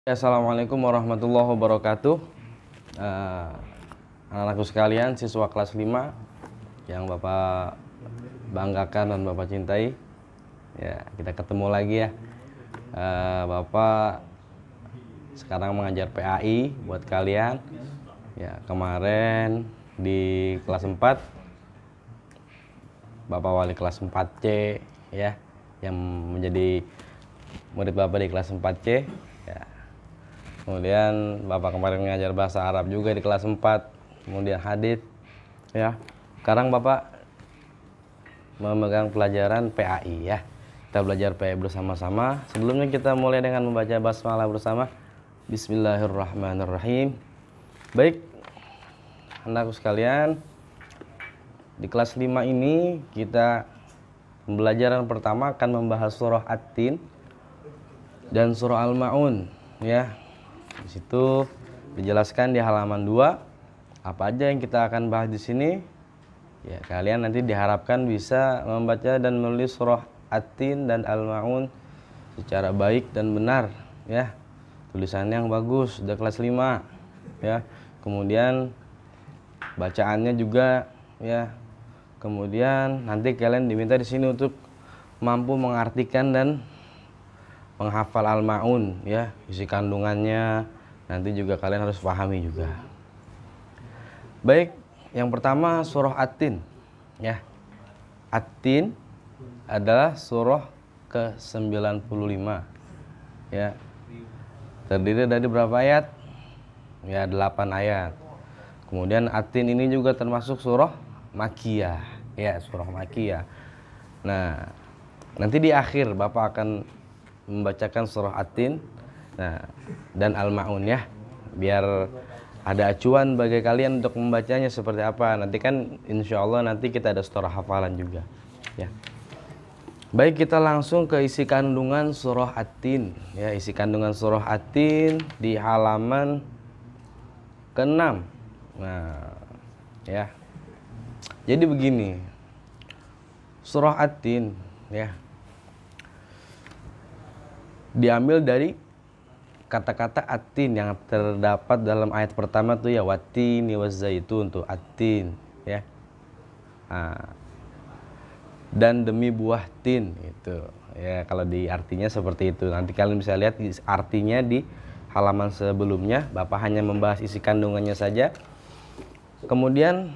Assalamualaikum warahmatullahi wabarakatuh. Anak-anakku sekalian, siswa kelas 5 yang Bapak banggakan dan Bapak cintai. Ya, kita ketemu lagi ya. Bapak sekarang mengajar PAI buat kalian. Ya, kemarin di kelas 4 Bapak wali kelas 4C ya, yang menjadi murid Bapak di kelas 4C. Ya. Kemudian Bapak kemarin mengajar bahasa Arab juga di kelas 4, kemudian hadits ya. Sekarang Bapak memegang pelajaran PAI ya. Kita belajar PAI bersama-sama. Sebelumnya kita mulai dengan membaca basmalah bersama. Bismillahirrahmanirrahim. Baik, anakku sekalian, di kelas 5 ini kita pembelajaran pertama akan membahas surah At-Tin dan surah Al-Ma'un ya. Di situ dijelaskan di halaman 2 apa aja yang kita akan bahas di sini. Ya, kalian nanti diharapkan bisa membaca dan menulis surah At-Tin dan Al-Ma'un secara baik dan benar ya. Tulisan yang bagus, udah kelas 5 ya. Kemudian bacaannya juga ya. Kemudian nanti kalian diminta di sini untuk mampu mengartikan dan menghafal Al-Ma'un ya, isi kandungannya nanti juga kalian harus pahami juga. Baik, yang pertama surah At-Tin ya. At-Tin adalah surah ke-95 ya. Terdiri dari berapa ayat? Ya, 8 ayat. Kemudian At-Tin ini juga termasuk surah Makkiyah ya, surah Makkiyah. Nah, nanti di akhir Bapak akan membacakan surah At-Tin dan Al-Ma'un ya, biar ada acuan bagi kalian untuk membacanya seperti apa. Nanti kan insya Allah nanti kita ada surah hafalan juga ya. Baik, kita langsung ke isi kandungan surah At-Tin ya. Isi kandungan surah At-Tin di halaman ke-6. Nah ya, jadi begini, surah At-Tin ya diambil dari kata-kata At-Tin yang terdapat dalam ayat pertama tuh ya, wattini wazzaitun tuh At-Tin ya. Dan demi buah tin itu ya, kalau di artinya seperti itu. Nanti kalian bisa lihat artinya di halaman sebelumnya. Bapak hanya membahas isi kandungannya saja. Kemudian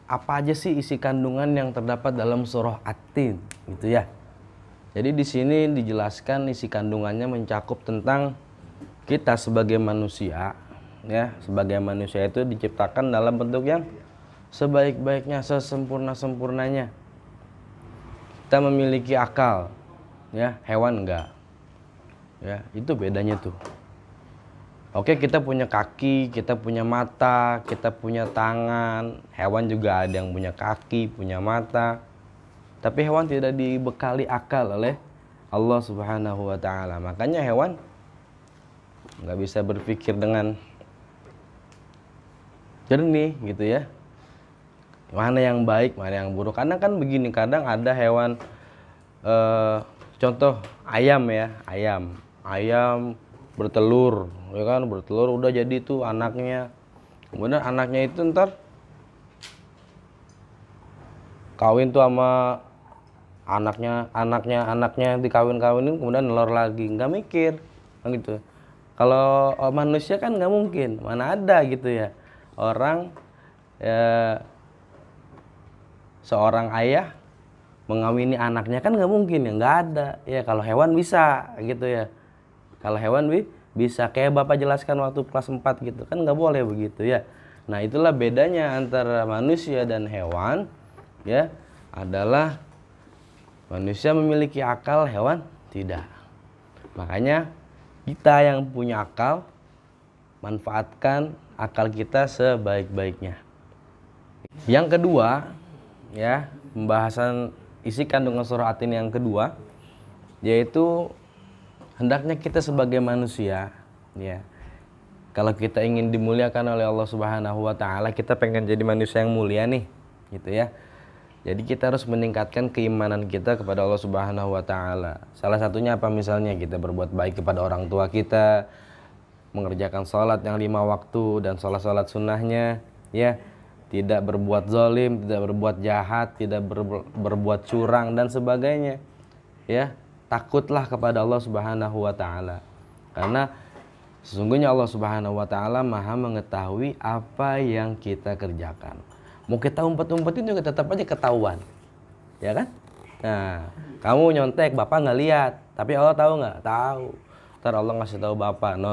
apa aja sih isi kandungan yang terdapat dalam surah At-Tin gitu ya. Jadi di sini dijelaskan isi kandungannya mencakup tentang kita sebagai manusia ya. Sebagai manusia itu diciptakan dalam bentuk yang sebaik-baiknya, sesempurna-sempurnanya. Kita memiliki akal ya, hewan enggak. Ya, itu bedanya tuh. Oke, kita punya kaki, kita punya mata, kita punya tangan. Hewan juga ada yang punya kaki, punya mata. Tapi hewan tidak dibekali akal oleh Allah Subhanahu wa ta'ala. Makanya hewan nggak bisa berpikir dengan jernih gitu ya. Mana yang baik, mana yang buruk. Karena kan begini, kadang ada hewan contoh ayam ya, ayam bertelur ya kan, bertelur udah jadi tuh anaknya. Kemudian anaknya itu ntar kawin tuh sama anaknya dikawin-kawinin, kemudian nelor lagi, nggak mikir gitu. Kalau manusia kan nggak mungkin, mana ada gitu ya orang ya, seorang ayah mengawini anaknya, kan nggak mungkin ya, nggak ada ya. Kalau hewan bisa gitu ya, kalau hewan bisa kayak Bapak jelaskan waktu kelas 4 gitu kan, nggak boleh begitu ya. Nah, itulah bedanya antara manusia dan hewan ya, adalah manusia memiliki akal, hewan tidak. Makanya kita yang punya akal, manfaatkan akal kita sebaik-baiknya. Yang kedua ya, pembahasan isi kandungan surah At-Tin yang kedua, yaitu hendaknya kita sebagai manusia ya, kalau kita ingin dimuliakan oleh Allah Subhanahu wa ta'ala, kita pengen jadi manusia yang mulia nih gitu ya. Jadi kita harus meningkatkan keimanan kita kepada Allah Subhanahu wa ta'ala. Salah satunya apa? Misalnya kita berbuat baik kepada orang tua kita, mengerjakan sholat yang 5 waktu dan sholat sunnahnya, ya, tidak berbuat zalim, tidak berbuat jahat, tidak berbuat curang dan sebagainya, ya. Takutlah kepada Allah Subhanahu wa taala, karena sesungguhnya Allah Subhanahu wa taala Maha mengetahui apa yang kita kerjakan. Mau kita umpet-umpetin juga tetap aja ketahuan, ya kan? Nah, kamu nyontek, bapak nggak lihat, tapi Allah tahu nggak? Tahu. Ntar Allah ngasih tahu bapak, no,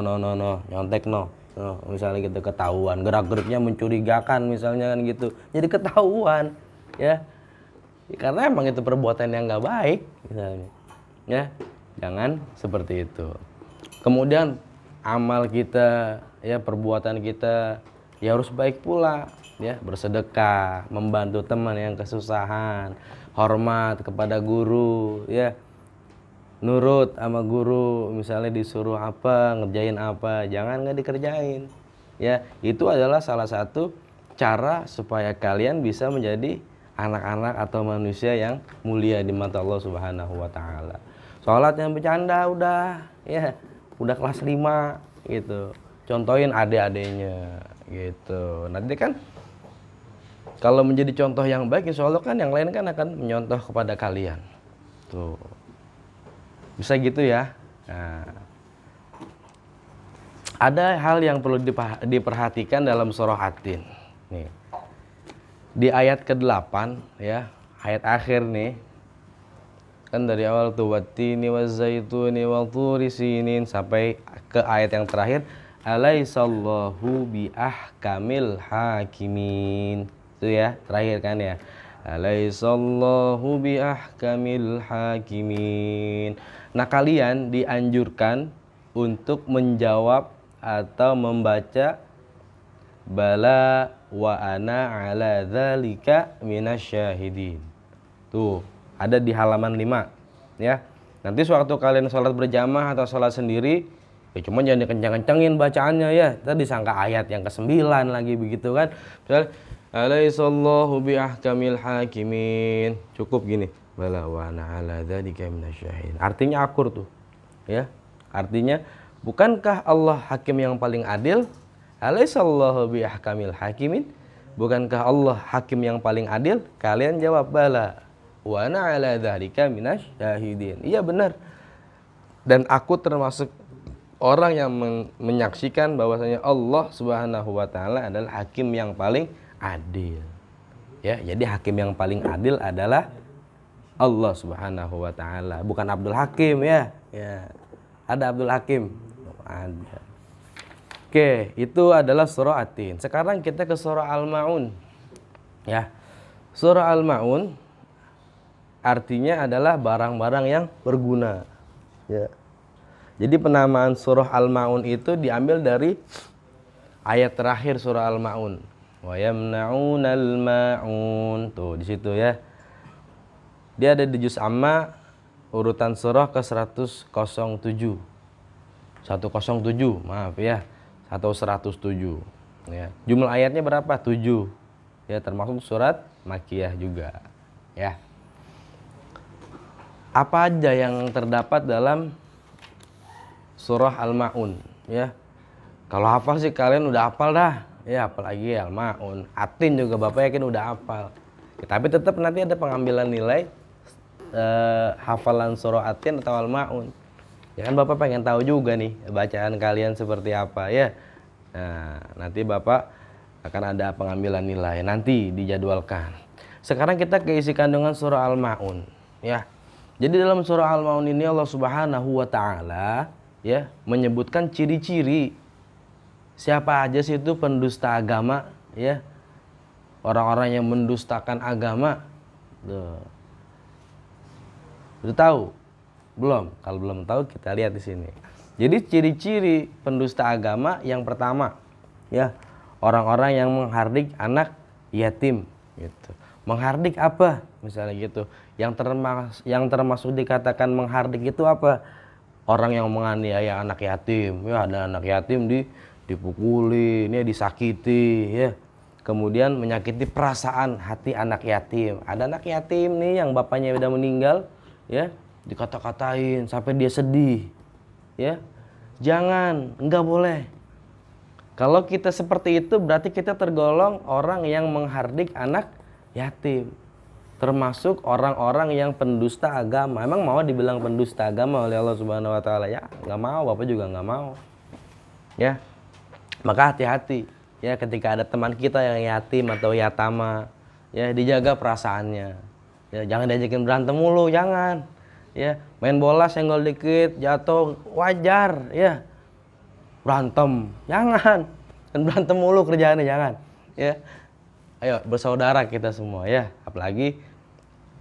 nyontek no. Misalnya gitu ketahuan, gerak-geriknya mencurigakan misalnya kan gitu, jadi ketahuan, ya. Karena emang itu perbuatan yang nggak baik, misalnya, ya. Jangan seperti itu. Kemudian amal kita, ya, perbuatan kita ya harus baik pula, ya, bersedekah, membantu teman yang kesusahan, hormat kepada guru, ya, nurut sama guru, misalnya disuruh apa, ngerjain apa, jangan nggak dikerjain, ya. Itu adalah salah satu cara supaya kalian bisa menjadi anak-anak atau manusia yang mulia di mata Allah Subhanahu wa taala. Sholat yang bercanda udah, ya, udah kelas 5 gitu, contohin adik-adiknya gitu. Nanti kan kalau menjadi contoh yang baik, insya Allah kan yang lain kan akan menyontoh kepada kalian tuh. Bisa gitu ya. Nah, ada hal yang perlu diperhatikan dalam surah At-Tin. Nih. Di ayat ke-8, ya, ayat akhir nih. Kan dari awal tuh wattini wazzaituni wa turi sinin sampai ke ayat yang terakhir, alaisallahu bi ahkamil hakimin. Itu ya, terakhir kan ya. Alaisallahu bi ahkamil hakimin. Nah, kalian dianjurkan untuk menjawab atau membaca bala wa ana ala dzalika minasyahidin. Tuh, ada di halaman 5, ya. Nanti sewaktu kalian sholat berjamaah atau sholat sendiri, ya cuma jangan dikencang-kencangin bacaannya, ya. Tadi disangka ayat yang ke-9 lagi begitu kan. Misalnya alaisallahu bi ahkamil hakimin. Cukup gini. Bala wa ana ala dzalika minasyahidin. Artinya akur tuh. Ya. Artinya, bukankah Allah hakim yang paling adil? Alaisallahu bi ahkamil hakimin. Bukankah Allah hakim yang paling adil? Kalian jawab bala wa ana ala dzalika minasyahidin. Iya benar. Dan aku termasuk orang yang menyaksikan bahwasanya Allah Subhanahu wa taala adalah hakim yang paling adil. Ya, jadi hakim yang paling adil adalah Allah Subhanahu wa taala, bukan Abdul Hakim, ya. Ya. Ada Abdul Hakim? Ada. Oke, itu adalah surah At-Tin. Sekarang kita ke surah Al-Maun. Ya. Surah Al-Maun artinya adalah barang-barang yang berguna. Ya. Jadi penamaan surah Al-Maun itu diambil dari ayat terakhir surah Al-Maun. Wa yamna'unal ma'un. Tuh, di situ ya. Dia ada di juz amma urutan surah ke 107. 107, maaf ya. Atau 107. Ya. Jumlah ayatnya berapa? 7. Ya, termasuk surat Makkiyah juga. Ya. Apa aja yang terdapat dalam surah Al-Maun, ya. Kalau hafal sih kalian udah hafal dah. Ya, apalagi Al-Maun. At-Tin juga Bapak yakin udah hafal. Ya, tapi tetap nanti ada pengambilan nilai hafalan surah At-Tin atau Al-Maun. Ya kan Bapak pengen tahu juga nih bacaan kalian seperti apa, ya. Nah, nanti Bapak akan ada pengambilan nilai, nanti dijadwalkan. Sekarang kita keisi kandungan surah Al-Maun, ya. Jadi dalam surah Al-Maun ini Allah Subhanahu wa taala, ya, menyebutkan ciri-ciri siapa aja sih itu pendusta agama, ya. Orang-orang yang mendustakan agama. Tuh. Udah tahu? Belum? Kalau belum tahu kita lihat di sini. Jadi ciri-ciri pendusta agama yang pertama, ya, orang-orang yang menghardik anak yatim, gitu. Menghardik apa? Misalnya gitu. Yang termasuk dikatakan menghardik itu apa? Orang yang menganiaya anak yatim, ya, ada anak yatim dipukuli, ini disakiti, ya. Kemudian menyakiti perasaan hati anak yatim. Ada anak yatim nih yang bapaknya udah meninggal, ya, dikata-katain sampai dia sedih, ya. Jangan, enggak boleh, Kalau kita seperti itu berarti kita tergolong orang yang menghardik anak yatim. Termasuk orang-orang yang pendusta agama. Emang mau dibilang pendusta agama oleh Allah Subhanahu wa taala? Ya, nggak mau, Bapak juga nggak mau. Ya. Maka hati-hati ya ketika ada teman kita yang yatim atau yatama, ya dijaga perasaannya. Ya, jangan diajakin berantem mulu, jangan. Ya, main bola senggol dikit, jatuh wajar, ya. Berantem, jangan. Dan berantem mulu kerjaannya, jangan. Ya. Ayo bersaudara kita semua ya, apalagi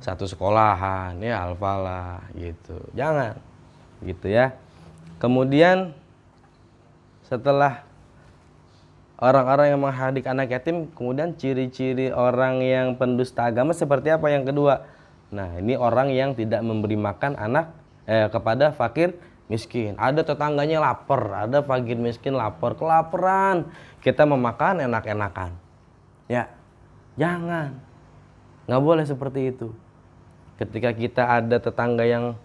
satu sekolahan ya, alfalah gitu. Jangan. Gitu ya. Kemudian setelah orang-orang yang menghardik anak yatim, kemudian ciri-ciri orang yang pendusta agama seperti apa yang kedua? Nah, ini orang yang tidak memberi makan anak kepada fakir miskin. Ada tetangganya lapar, ada fakir miskin lapar, kelaparan. Kita memakan enak-enakan. Ya, jangan. Nggak boleh seperti itu. Ketika kita ada tetangga yang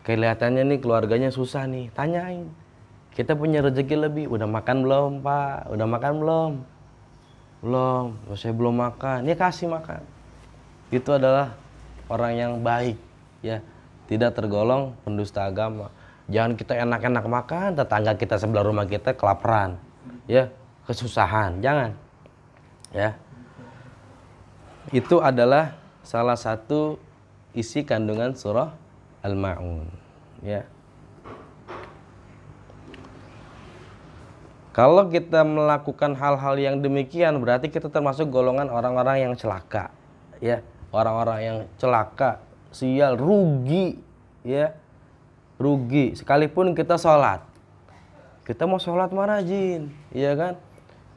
kelihatannya nih keluarganya susah nih, tanyain. Kita punya rezeki lebih, udah makan belum Pak? Udah makan belum? Belum, oh, saya belum makan. Ya kasih makan. Itu adalah orang yang baik, ya, tidak tergolong pendusta agama. Jangan kita enak-enak makan, tetangga kita sebelah rumah kita kelaparan, ya, kesusahan, jangan. Ya, itu adalah salah satu isi kandungan surah Al-Ma'un, ya. Kalau kita melakukan hal-hal yang demikian berarti kita termasuk golongan orang-orang yang celaka, ya, orang-orang yang celaka, sial, rugi, ya, rugi. Sekalipun kita sholat, kita mau sholat mah rajin, ya kan,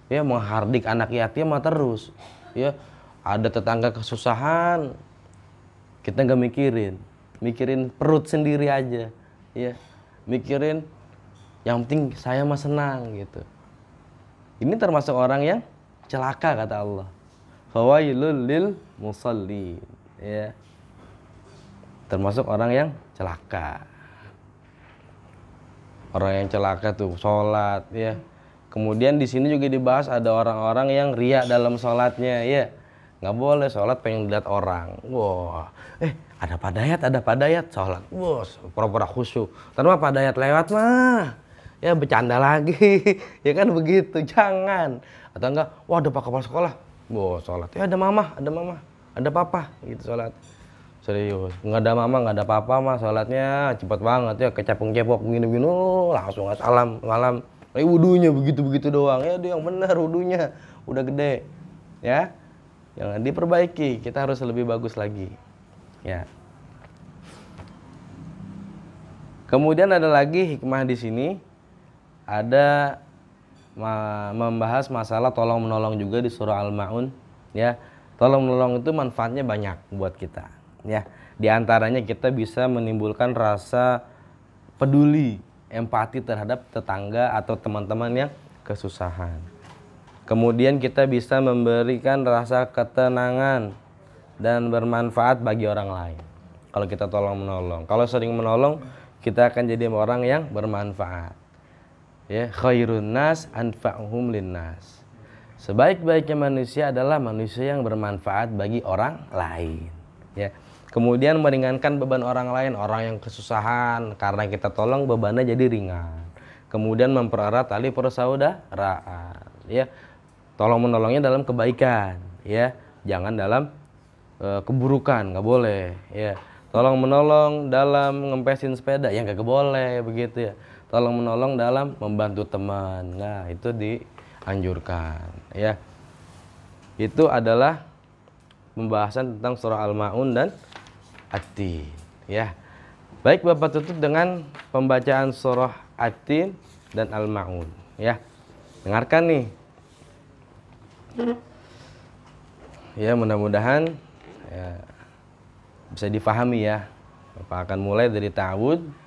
ya, menghardik anak yatim mah terus, ya, ada tetangga kesusahan, kita nggak mikirin perut sendiri aja, ya, mikirin yang penting saya mah senang gitu. Ini termasuk orang yang celaka kata Allah. Fawailul lil musallin, ya. Termasuk orang yang celaka. Orang yang celaka tuh sholat, ya. Kemudian di sini juga dibahas ada orang-orang yang riya dalam sholatnya, ya. Nggak boleh sholat pengen lihat orang. Wah, ada Pak Dayat sholat. Wah, pura-pura khusyuk. Terus Pak Dayat lewat mah, ya bercanda lagi, ya kan begitu, jangan. Atau enggak, wah ada Pak Kepala Sekolah, wah sholat, ya ada mama, ada papa, gitu sholat. Serius, nggak ada mama, nggak ada papa mah sholatnya cepet banget ya, kecepung-cepok begini-begini, langsung salam, malam. Wudunya begitu-begitu doang, ya dia yang benar wudunya, udah gede, ya. Jangan diperbaiki, kita harus lebih bagus lagi, ya. Kemudian ada lagi hikmah di sini. Ada membahas masalah tolong menolong juga di surah Al-Ma'un, ya. Tolong menolong itu manfaatnya banyak buat kita, ya. Di antaranya kita bisa menimbulkan rasa peduli, empati terhadap tetangga atau teman-teman yang kesusahan. Kemudian kita bisa memberikan rasa ketenangan dan bermanfaat bagi orang lain. Kalau kita tolong menolong, kalau sering menolong, kita akan jadi orang yang bermanfaat. Ya, khairun nas anfa'uhum linnas. Sebaik-baiknya manusia adalah manusia yang bermanfaat bagi orang lain, ya. Kemudian meringankan beban orang lain, orang yang kesusahan, karena kita tolong bebannya jadi ringan. Kemudian mempererat tali persaudaraan, ya. Tolong menolongnya dalam kebaikan, ya. Jangan dalam keburukan, nggak boleh, ya. Tolong menolong dalam ngempesin sepeda, ya nggak boleh begitu, ya. Tolong menolong dalam membantu teman, nah itu dianjurkan, ya. Itu adalah pembahasan tentang surah Al-Ma'un dan At-Tin, ya. Baik, Bapak tutup dengan pembacaan surah At-Tin dan Al-Ma'un, ya. Dengarkan nih, ya, mudah-mudahan ya, bisa difahami, ya. Bapak akan mulai dari ta'awud.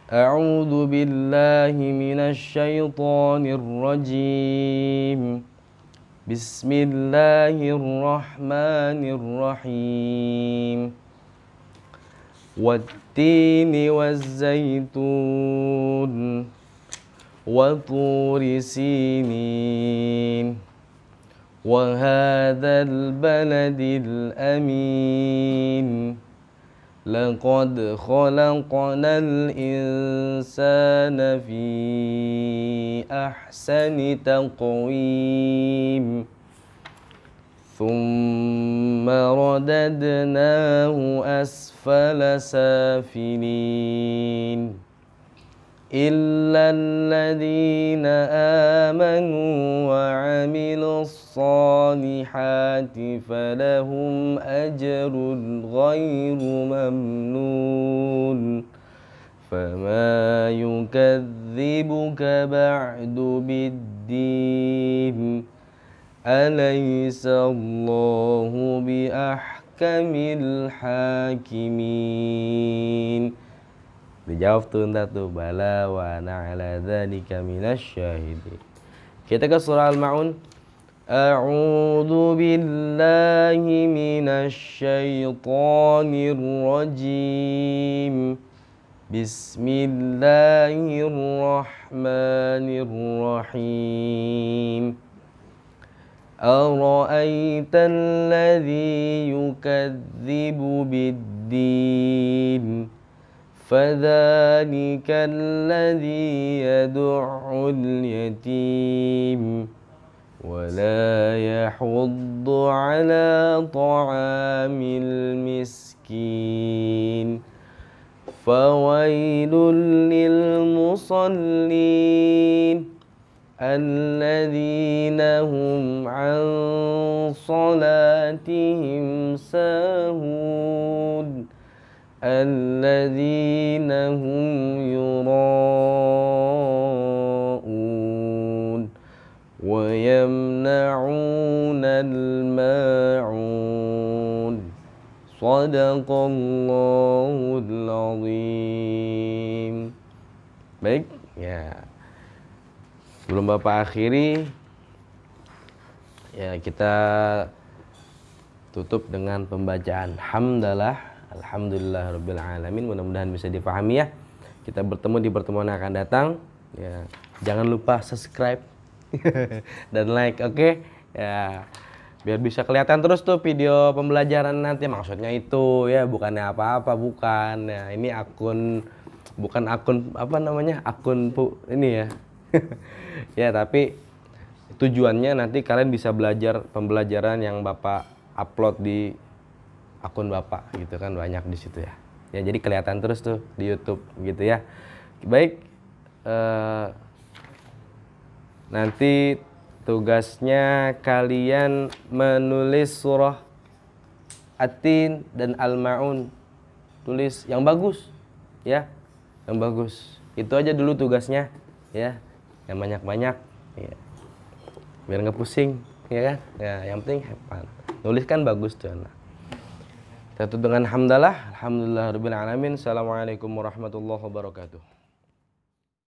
A'udzu billahi minasy syaithanir rajim. Bismillahirrahmanirrahim. Wattini wazzaitun وطور سينين وهذا البلد الأمين لقد خلقنا الإنسان في أحسن تقويم ثم رددناه أسفل سافلين إلا الذين آمنوا وعملوا الصالحات فلهم أجر غير ممنون فما يكذبك بعد بالدين أليس الله بأحكم الحاكمين. Dijawab tuh entah tuh, bala wa na'ala dzalika minasyahidin. Kita ke surah Al-Ma'un. A'udzu billahi minasyaitonir rajim. Bismillahirrahmanirrahim. Ara'aita alladzi yukadzibu bid-din فذلك الذي يدع اليتيم ولا يحض على طعام المسكين فويل للمصلين الذين هم عن صلاتهم ساهون الذين هم يراءون ويمنعون الماعون صدق Allahul Azim. Baik, ya. Sebelum Bapak akhiri, ya kita tutup dengan pembacaan hamdalah. Alhamdulillah Rabbil Alamin. Mudah-mudahan bisa dipahami ya. Kita bertemu di pertemuan yang akan datang ya. Jangan lupa subscribe dan like, oke? Ya, biar bisa kelihatan terus tuh video pembelajaran nanti. Maksudnya itu ya, bukannya apa-apa, bukan ya. Ini bukan akun apa namanya, akun ini ya. Ya, tapi tujuannya nanti kalian bisa belajar pembelajaran yang Bapak upload di akun Bapak gitu kan, banyak di situ ya. Ya, jadi kelihatan terus tuh di YouTube gitu ya. Baik, nanti tugasnya kalian menulis surah At-Tin dan Al-Ma'un. Tulis yang bagus ya, yang bagus. Itu aja dulu tugasnya ya, yang banyak-banyak ya. Biar nggak pusing ya kan. Ya, yang penting hebat. Nulis kan bagus tuh anak. Kita tutup dengan hamdalah. Alhamdulillah Rabbil Alamin. Assalamualaikum warahmatullahi wabarakatuh.